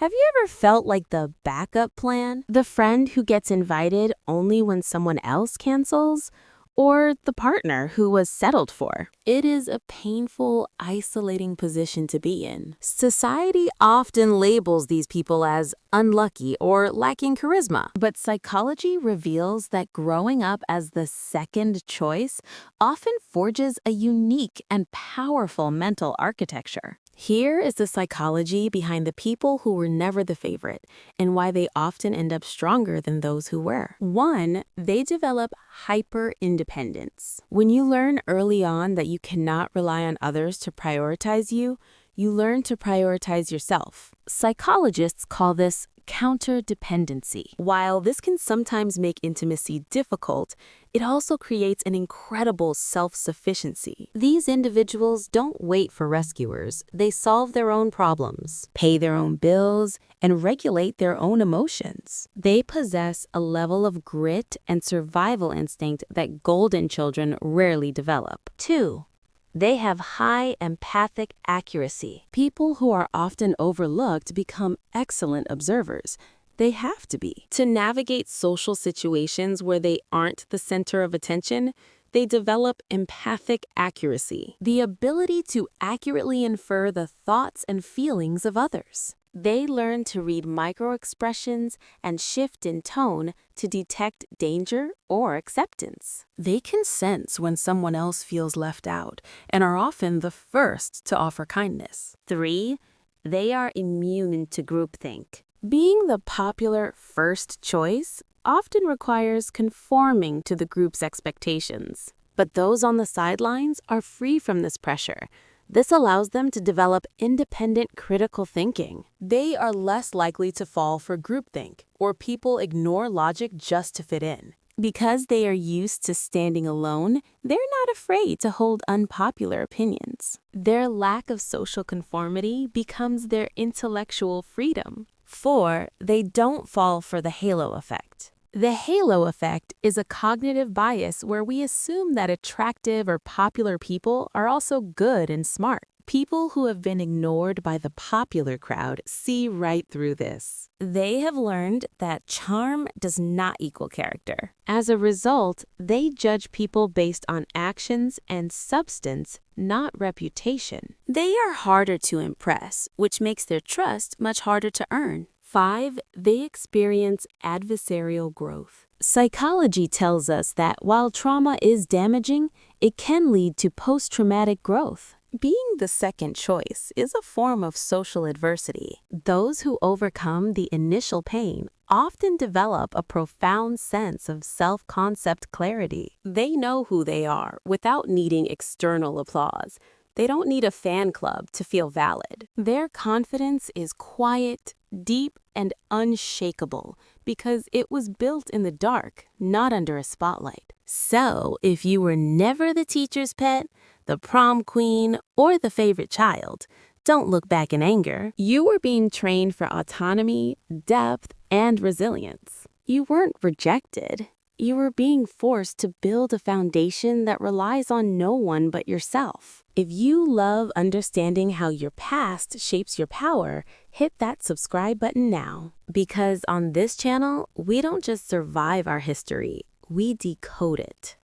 Have you ever felt like the backup plan? The friend who gets invited only when someone else cancels? Or the partner who was settled for? It is a painful, isolating position to be in. Society often labels these people as unlucky or lacking charisma, but psychology reveals that growing up as the second choice often forges a unique and powerful mental architecture. Here is the psychology behind the people who were never the favorite and why they often end up stronger than those who were. 1. They develop hyper-independence. When you learn early on that you cannot rely on others to prioritize you, you learn to prioritize yourself. Psychologists call this counterdependency. While this can sometimes make intimacy difficult, it also creates an incredible self-sufficiency. These individuals don't wait for rescuers. They solve their own problems, pay their own bills, and regulate their own emotions. They possess a level of grit and survival instinct that golden children rarely develop. 2. They have high empathic accuracy. People who are often overlooked become excellent observers. They have to be. To navigate social situations where they aren't the center of attention, they develop empathic accuracy, the ability to accurately infer the thoughts and feelings of others. They learn to read microexpressions and shift in tone to detect danger or acceptance. They can sense when someone else feels left out and are often the first to offer kindness. 3. They are immune to groupthink. Being the popular first choice often requires conforming to the group's expectations. But those on the sidelines are free from this pressure. This allows them to develop independent critical thinking. They are less likely to fall for groupthink, or people ignore logic just to fit in. Because they are used to standing alone, they're not afraid to hold unpopular opinions. Their lack of social conformity becomes their intellectual freedom. 4. They don't fall for the halo effect. The halo effect is a cognitive bias where we assume that attractive or popular people are also good and smart. People who have been ignored by the popular crowd see right through this. They have learned that charm does not equal character. As a result, they judge people based on actions and substance, not reputation. They are harder to impress, which makes their trust much harder to earn. 5. They experience adversarial growth. Psychology tells us that while trauma is damaging, it can lead to post-traumatic growth. Being the second choice is a form of social adversity. Those who overcome the initial pain often develop a profound sense of self-concept clarity. They know who they are without needing external applause. They don't need a fan club to feel valid. Their confidence is quiet, deep, and unshakable because it was built in the dark, not under a spotlight. So, if you were never the teacher's pet, the prom queen, or the favorite child, don't look back in anger. You were being trained for autonomy, depth, and resilience. You weren't rejected. You were being forced to build a foundation that relies on no one but yourself. If you love understanding how your past shapes your power, hit that subscribe button now. Because on this channel, we don't just survive our history, we decode it.